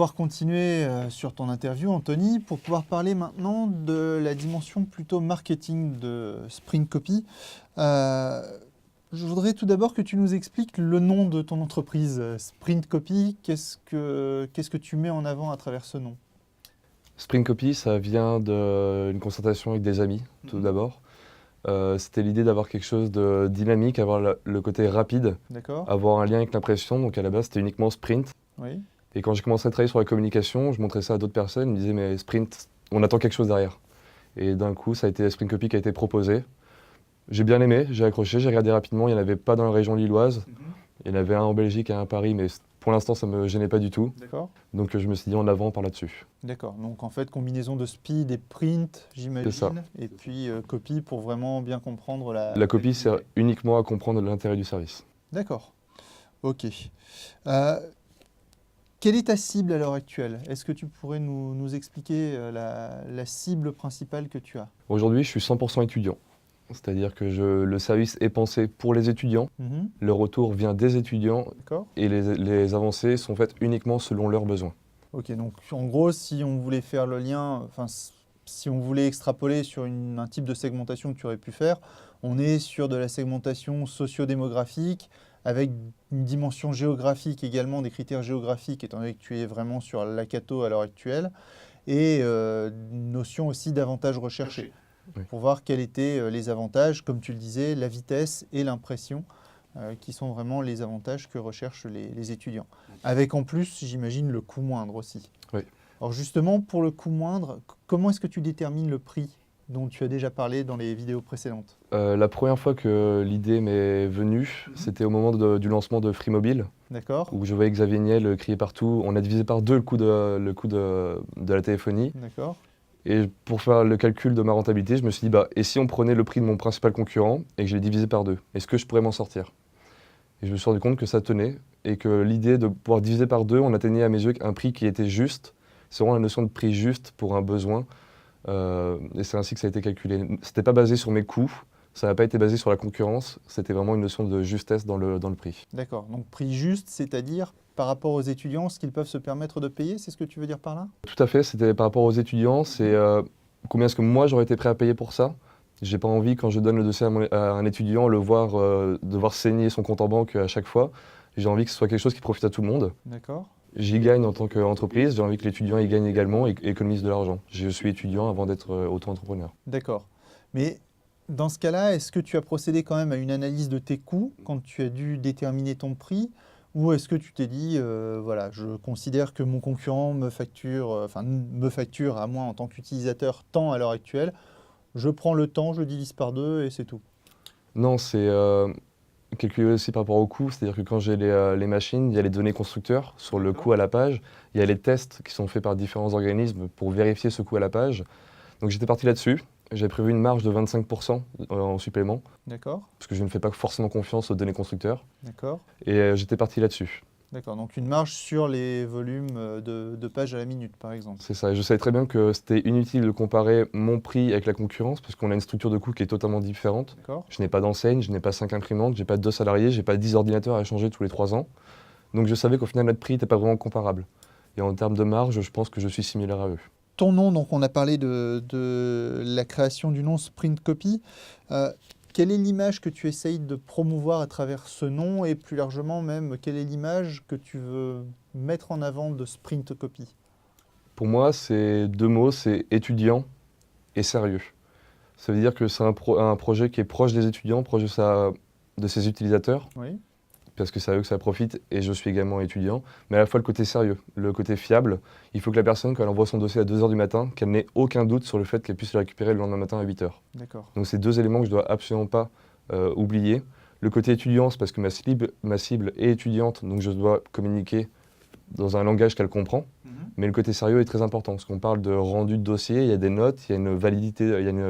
pouvoir continuer sur ton interview, Anthony, pour pouvoir parler maintenant de la dimension plutôt marketing de Sprint Copy. Je voudrais tout d'abord que tu nous expliques le nom de ton entreprise, Sprint Copy. Qu'est-ce que tu mets en avant à travers ce nom? Sprint Copy, ça vient d'une concertation avec des amis, tout d'abord. C'était l'idée d'avoir quelque chose de dynamique, avoir le côté rapide, D'accord. avoir un lien avec l'impression. Donc à la base, c'était uniquement Sprint. Oui. Et quand j'ai commencé à travailler sur la communication, je montrais ça à d'autres personnes. Ils me disaient, mais Sprint, on attend quelque chose derrière. Et d'un coup, ça a été Sprint Copy qui a été proposé. J'ai bien aimé, j'ai accroché, j'ai regardé rapidement. Il n'y en avait pas dans la région lilloise. Il y en avait un en Belgique et un à Paris, mais pour l'instant, ça ne me gênait pas du tout. D'accord. Donc je me suis dit en avant par là-dessus. D'accord. Donc en fait, combinaison de speed et print, C'est ça. j'imagine. Et puis copy pour vraiment bien comprendre la... La copie sert uniquement à comprendre l'intérêt du service. D'accord. Ok. Quelle est ta cible à l'heure actuelle? Est-ce que tu pourrais nous expliquer la cible principale que tu as? Aujourd'hui, je suis 100% étudiant. C'est-à-dire que le service est pensé pour les étudiants, le retour vient des étudiants D'accord. et les avancées sont faites uniquement selon leurs besoins. Ok, donc en gros, si on voulait faire le lien, enfin, si on voulait extrapoler sur un type de segmentation que tu aurais pu faire, on est sur de la segmentation socio-démographique, avec une dimension géographique également, des critères géographiques, étant donné que tu es vraiment sur l'Akato à l'heure actuelle, et une notion aussi d'avantages recherchés, Oui. pour voir quels étaient les avantages, comme tu le disais, la vitesse et l'impression, qui sont vraiment les avantages que recherchent les étudiants. Avec en plus, j'imagine, le coût moindre aussi. Oui. Alors justement, pour le coût moindre, comment est-ce que tu détermines le prix dont tu as déjà parlé dans les vidéos précédentes? La première fois que l'idée m'est venue, c'était au moment du lancement de Free Mobile, D'accord. où je voyais Xavier Niel crier partout. On a divisé par 2 le coût de la téléphonie. D'accord. Et pour faire le calcul de ma rentabilité, je me suis dit, bah, et si on prenait le prix de mon principal concurrent et que je l'ai divisé par 2, est-ce que je pourrais m'en sortir? Et je me suis rendu compte que ça tenait et que l'idée de pouvoir diviser par 2, on atteignait à mes yeux un prix qui était juste. C'est vraiment la notion de prix juste pour un besoin. Et c'est ainsi que ça a été calculé. C'était pas basé sur mes coûts, ça n'a pas été basé sur la concurrence, c'était vraiment une notion de justesse dans le prix. D'accord. Donc prix juste, c'est-à-dire par rapport aux étudiants, ce qu'ils peuvent se permettre de payer, c'est ce que tu veux dire par là? Tout à fait, c'était par rapport aux étudiants, c'est combien est-ce que moi j'aurais été prêt à payer pour ça. J'ai pas envie, quand je donne le dossier à un étudiant, le voir devoir saigner son compte en banque à chaque fois. J'ai envie que ce soit quelque chose qui profite à tout le monde. D'accord. J'y gagne en tant qu'entreprise, j'ai envie que l'étudiant y gagne également et économise de l'argent. Je suis étudiant avant d'être auto-entrepreneur. D'accord. Mais dans ce cas-là, est-ce que tu as procédé quand même à une analyse de tes coûts quand tu as dû déterminer ton prix? Ou est-ce que tu t'es dit, voilà, je considère que mon concurrent me facture à moi en tant qu'utilisateur tant à l'heure actuelle, je prends le temps, je divise par 2 et c'est tout? Non, c'est calculé aussi par rapport au coût, c'est-à-dire que quand j'ai les machines, il y a les données constructeurs sur le coût à la page, il y a les tests qui sont faits par différents organismes pour vérifier ce coût à la page. Donc j'étais parti là-dessus, j'avais prévu une marge de 25% en supplément, D'accord, parce que je ne fais pas forcément confiance aux données constructeurs, d'accord, et j'étais parti là-dessus. d'accord. Donc une marge sur les volumes de pages à la minute, par exemple. C'est ça, et je savais très bien que c'était inutile de comparer mon prix avec la concurrence, parce qu'on a une structure de coût qui est totalement différente. D'accord, Je n'ai pas d'enseigne, je n'ai pas 5 imprimantes, j'ai pas 2 salariés, j'ai pas 10 ordinateurs à échanger tous les 3 ans. Donc je savais qu'au final notre prix n'était pas vraiment comparable. Et en termes de marge, je pense que je suis similaire à eux. ton nom, donc on a parlé de la création du nom Sprint Copy. Quelle est l'image que tu essayes de promouvoir à travers ce nom et plus largement même, quelle est l'image que tu veux mettre en avant de Sprint Copy? Pour moi, c'est 2 mots, c'est étudiant et sérieux. Ça veut dire que c'est un projet qui est proche des étudiants, proche de ses utilisateurs, Oui, parce que c'est à eux que ça profite, et je suis également étudiant, mais à la fois le côté sérieux, le côté fiable. Il faut que la personne, quand elle envoie son dossier à 2 h du matin, qu'elle n'ait aucun doute sur le fait qu'elle puisse le récupérer le lendemain matin à 8 h. d'accord. Donc c'est 2 éléments que je dois absolument pas oublier. Le côté étudiant, c'est parce que ma cible est étudiante, donc je dois communiquer dans un langage qu'elle comprend. Mais le côté sérieux est très important, parce qu'on parle de rendu de dossier, il y a des notes, il y a une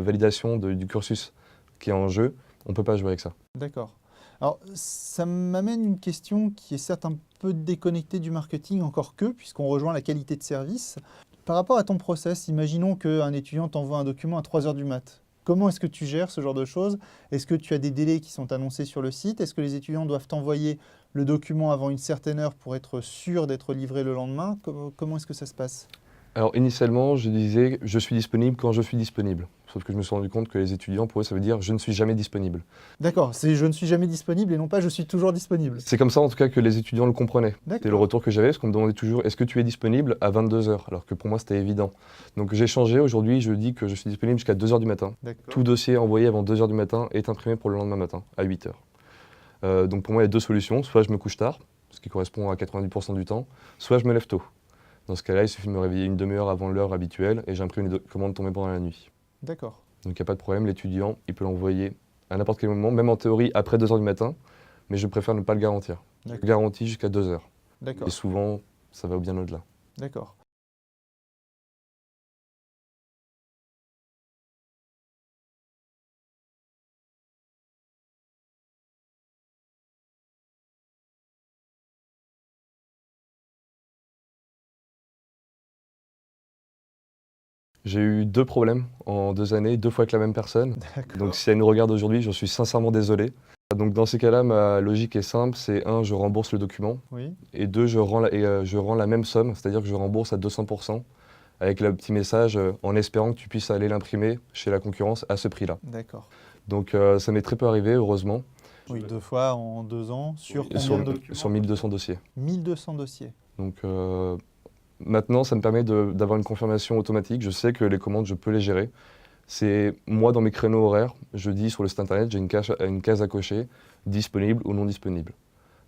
validation du cursus qui est en jeu. On ne peut pas jouer avec ça. D'accord. Alors, ça m'amène une question qui est certes un peu déconnectée du marketing, encore que, puisqu'on rejoint la qualité de service. Par rapport à ton process, imaginons qu'un étudiant t'envoie un document à 3 h du mat. Comment est-ce que tu gères ce genre de choses? Est-ce que tu as des délais qui sont annoncés sur le site? Est-ce que les étudiants doivent t'envoyer le document avant une certaine heure pour être sûr d'être livré le lendemain? Comment est-ce que ça se passe? Alors initialement, je disais je suis disponible quand je suis disponible. Sauf que je me suis rendu compte que les étudiants, pour eux, ça veut dire je ne suis jamais disponible. D'accord, c'est je ne suis jamais disponible et non pas je suis toujours disponible. C'est comme ça en tout cas que les étudiants le comprenaient. C'est le D'accord, retour que j'avais, parce qu'on me demandait toujours est-ce que tu es disponible à 22 heures, alors que pour moi c'était évident. Donc j'ai changé, aujourd'hui je dis que je suis disponible jusqu'à 2 heures du matin. d'accord, Tout dossier envoyé avant 2 heures du matin est imprimé pour le lendemain matin, à 8 heures. Donc pour moi il y a deux solutions, soit je me couche tard, ce qui correspond à 90% du temps, soit je me lève tôt. Dans ce cas-là, il suffit de me réveiller une demi-heure avant l'heure habituelle et j'imprime les commandes tombées pendant la nuit. d'accord, Donc il n'y a pas de problème, l'étudiant, il peut l'envoyer à n'importe quel moment, même en théorie après 2 heures du matin, mais je préfère ne pas le garantir. Je d'accord, garantis jusqu'à 2 heures. d'accord, Et souvent, ça va bien au-delà. d'accord. J'ai eu 2 problèmes en 2 années, 2 fois avec la même personne. D'accord. Donc si elle nous regarde aujourd'hui, j'en suis sincèrement désolé. Donc dans ces cas-là, ma logique est simple, c'est 1, je rembourse le document, Oui, et 2, je rends la même somme, c'est-à-dire que je rembourse à 200%, avec le petit message en espérant que tu puisses aller l'imprimer chez la concurrence à ce prix-là. d'accord. Donc ça m'est très peu arrivé, heureusement, Oui, 2 fois en 2 ans sur combien sur, de documents? sur 1200 dossiers. 1200 dossiers. Donc maintenant, ça me permet d'avoir une confirmation automatique. Je sais que les commandes, je peux les gérer. C'est moi, dans mes créneaux horaires, je dis sur le site internet, j'ai une case à cocher, disponible ou non disponible.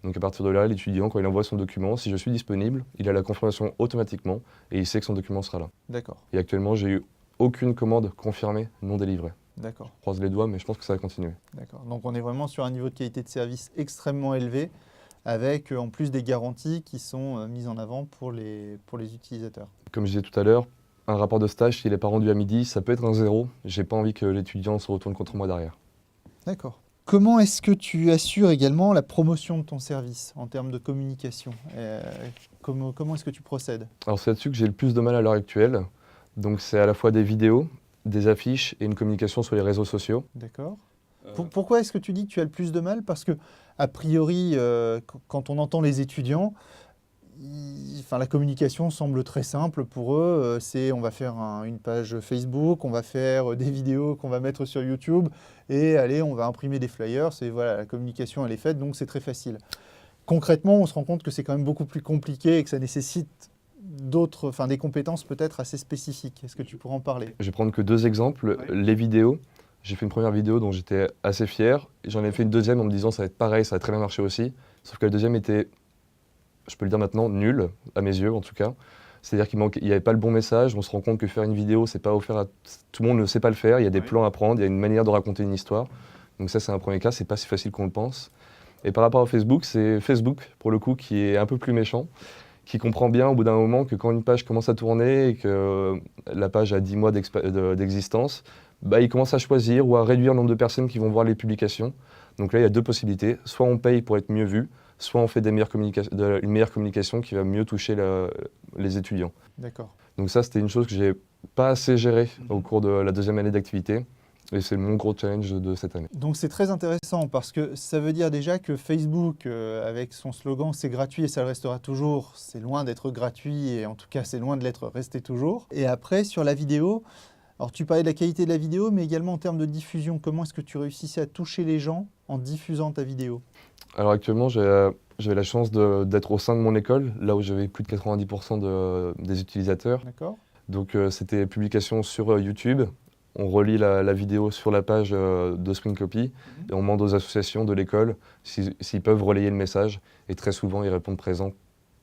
Donc à partir de là, l'étudiant, quand il envoie son document, si je suis disponible, il a la confirmation automatiquement et il sait que son document sera là. D'accord, Et actuellement, j'ai eu aucune commande confirmée non délivrée. d'accord, Je croise les doigts, mais je pense que ça va continuer. d'accord. Donc on est vraiment sur un niveau de qualité de service extrêmement élevé, avec en plus des garanties qui sont mises en avant pour les utilisateurs. Comme je disais tout à l'heure, un rapport de stage, s'il n'est pas rendu à midi, ça peut être un 0. J'ai pas envie que l'étudiant se retourne contre moi derrière. D'accord. Comment est-ce que tu assures également la promotion de ton service en termes de communication? Comment est-ce que tu procèdes? Alors c'est là-dessus que j'ai le plus de mal à l'heure actuelle. Donc c'est à la fois des vidéos, des affiches et une communication sur les réseaux sociaux. D'accord. Pourquoi est-ce que tu dis que tu as le plus de mal? Parce que, a priori, quand on entend les étudiants, enfin, la communication semble très simple pour eux. C'est on va faire une page Facebook, on va faire des vidéos qu'on va mettre sur YouTube et allez, on va imprimer des flyers. Et voilà, la communication, elle est faite, donc c'est très facile. Concrètement, on se rend compte que c'est quand même beaucoup plus compliqué et que ça nécessite des compétences peut-être assez spécifiques. Est-ce que tu pourrais en parler? Je vais prendre que 2 exemples. Ouais. Les vidéos. J'ai fait une première vidéo dont j'étais assez fier. J'en ai fait une deuxième en me disant ça va être pareil, ça va très bien marcher aussi. Sauf que la deuxième était, je peux le dire maintenant, nulle, à mes yeux en tout cas. C'est-à-dire qu'il n'y avait pas le bon message. On se rend compte que faire une vidéo, c'est pas offert à tout le monde ne sait pas le faire. Il y a des plans à prendre, il y a une manière de raconter une histoire. Donc ça, c'est un premier cas, c'est pas si facile qu'on le pense. Et par rapport à Facebook, c'est Facebook, pour le coup, qui est un peu plus méchant, qui comprend bien au bout d'un moment que quand une page commence à tourner et que la page a 10 mois d'existence, bah, il commence à choisir ou à réduire le nombre de personnes qui vont voir les publications. Donc là, il y a 2 possibilités. Soit on paye pour être mieux vu, soit on fait une meilleure communication qui va mieux toucher les étudiants. D'accord. Donc ça, c'était une chose que j'ai pas assez gérée au cours de la deuxième année d'activité. Et c'est mon gros challenge de cette année. Donc c'est très intéressant parce que ça veut dire déjà que Facebook, avec son slogan « c'est gratuit et ça le restera toujours », c'est loin d'être gratuit et en tout cas c'est loin de l'être resté toujours. Et après sur la vidéo, alors tu parlais de la qualité de la vidéo mais également en termes de diffusion, comment est-ce que tu réussissais à toucher les gens en diffusant ta vidéo? Alors actuellement, j'avais la chance d'être au sein de mon école, là où j'avais plus de 90% des utilisateurs. D'accord? Donc c'était publication sur YouTube. On relie la vidéo sur la page de Spring Copy et on demande aux associations de l'école s'ils peuvent relayer le message. Et très souvent, ils répondent présents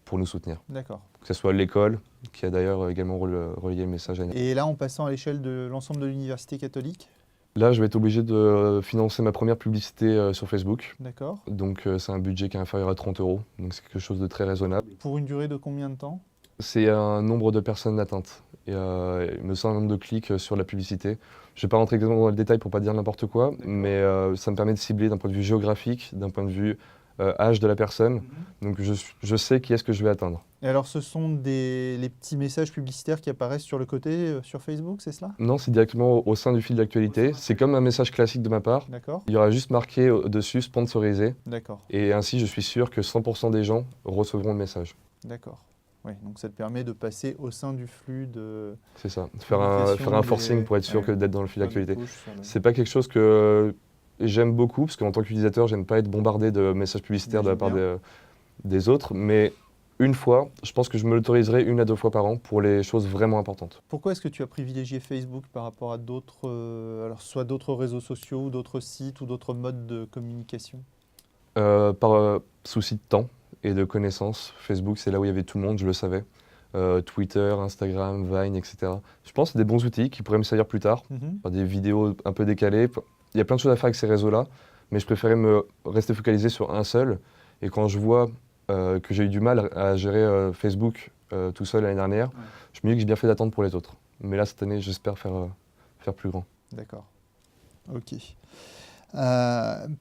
pour nous soutenir. D'accord. Que ce soit l'école, qui a d'ailleurs également relayé le message. Et là, en passant à l'échelle de l'ensemble de l'université catholique? Là, je vais être obligé de financer ma première publicité sur Facebook. D'accord. Donc c'est un budget qui est inférieur à 30 €. Donc c'est quelque chose de très raisonnable. Pour une durée de combien de temps? C'est un nombre de personnes atteintes. Et il me semble un nombre de clics sur la publicité. Je ne vais pas rentrer exactement dans le détail pour ne pas dire n'importe quoi, mais ça me permet de cibler d'un point de vue géographique, d'un point de vue âge de la personne. Donc je sais qui est-ce que je vais atteindre. Et alors, ce sont les petits messages publicitaires qui apparaissent sur le côté sur Facebook, c'est cela? Non, c'est directement au sein du fil d'actualité. C'est comme un message classique de ma part. D'accord, Il y aura juste marqué dessus sponsorisé. d'accord, Et ainsi, je suis sûr que 100% des gens recevront le message. d'accord. Oui, donc ça te permet de passer au sein du flux de C'est ça. Faire un forcing pour être sûr ouais, d'être dans le fil faire des d'actualité. pushs sur le- C'est pas quelque chose que j'aime beaucoup, parce qu'en tant qu'utilisateur, j'aime pas être bombardé de messages publicitaires de la part J'imagine des autres. Mais une fois, je pense que je me l'autoriserai 1 à 2 fois par an pour les choses vraiment importantes. Pourquoi est-ce que tu as privilégié Facebook par rapport à d'autres, alors soit d'autres réseaux sociaux, ou d'autres sites ou d'autres modes de communication? Par souci de temps et de connaissances, Facebook, c'est là où il y avait tout le monde, je le savais. Twitter, Instagram, Vine, etc. Je pense que c'est des bons outils qui pourraient me servir plus tard. Mhm. Faire des vidéos un peu décalées. Il y a plein de choses à faire avec ces réseaux-là, mais je préférais me rester focalisé sur un seul. Et quand je vois que j'ai eu du mal à gérer Facebook tout seul l'année dernière, je me dis que j'ai bien fait d'attendre pour les autres. Mais là, cette année, j'espère faire plus grand. D'accord. Ok.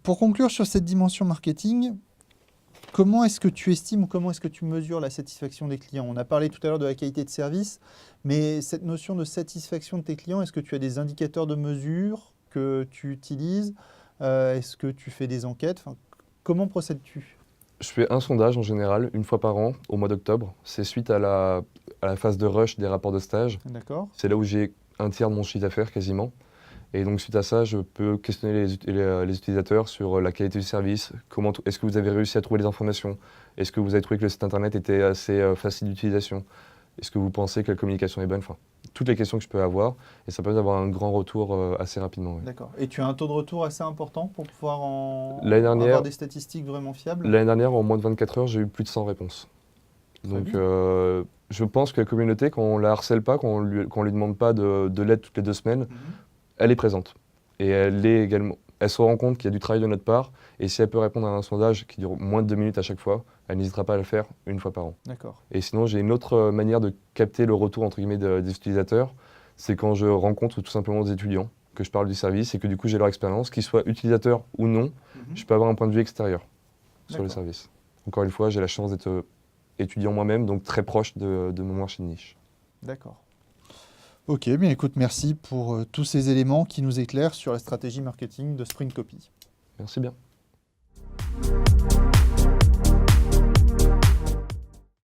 Pour conclure sur cette dimension marketing, comment est-ce que tu estimes ou comment est-ce que tu mesures la satisfaction des clients? On a parlé tout à l'heure de la qualité de service, mais cette notion de satisfaction de tes clients, est-ce que tu as des indicateurs de mesure que tu utilises? Est-ce que tu fais des enquêtes? Enfin, comment procèdes-tu? Je fais un sondage en général, 1 fois par an, au mois d'octobre. C'est suite à la phase de rush des rapports de stage. D'accord. C'est là où j'ai un tiers de mon chiffre d'affaires quasiment. Et donc suite à ça, je peux questionner les utilisateurs sur la qualité du service, est-ce que vous avez réussi à trouver les informations, est-ce que vous avez trouvé que le site internet était assez facile d'utilisation, est-ce que vous pensez que la communication est bonne, enfin, toutes les questions que je peux avoir, et ça permet d'avoir un grand retour assez rapidement. Ouais. D'accord. Et tu as un taux de retour assez important pour pouvoir L'année dernière- avoir des statistiques vraiment fiables? L'année dernière, en moins de 24 heures, j'ai eu plus de 100 réponses. Donc je pense que la communauté, quand on la harcèle pas, quand on lui demande pas de l'aide toutes les 2 semaines, Mhm. elle est présente. Et elle se rend compte qu'il y a du travail de notre part. Et si elle peut répondre à un sondage qui dure moins de 2 minutes à chaque fois, elle n'hésitera pas à le faire 1 fois par an. D'accord. Et sinon, j'ai une autre manière de capter le retour entre guillemets des utilisateurs. C'est quand je rencontre tout simplement des étudiants, que je parle du service et que du coup j'ai leur expérience, qu'ils soient utilisateurs ou non, Mhm. je peux avoir un point de vue extérieur sur le D'accord. service. Encore une fois, j'ai la chance d'être étudiant moi-même, donc très proche de mon marché de niche. D'accord. Ok, bien écoute, merci pour tous ces éléments qui nous éclairent sur la stratégie marketing de Sprint Copy. Merci bien.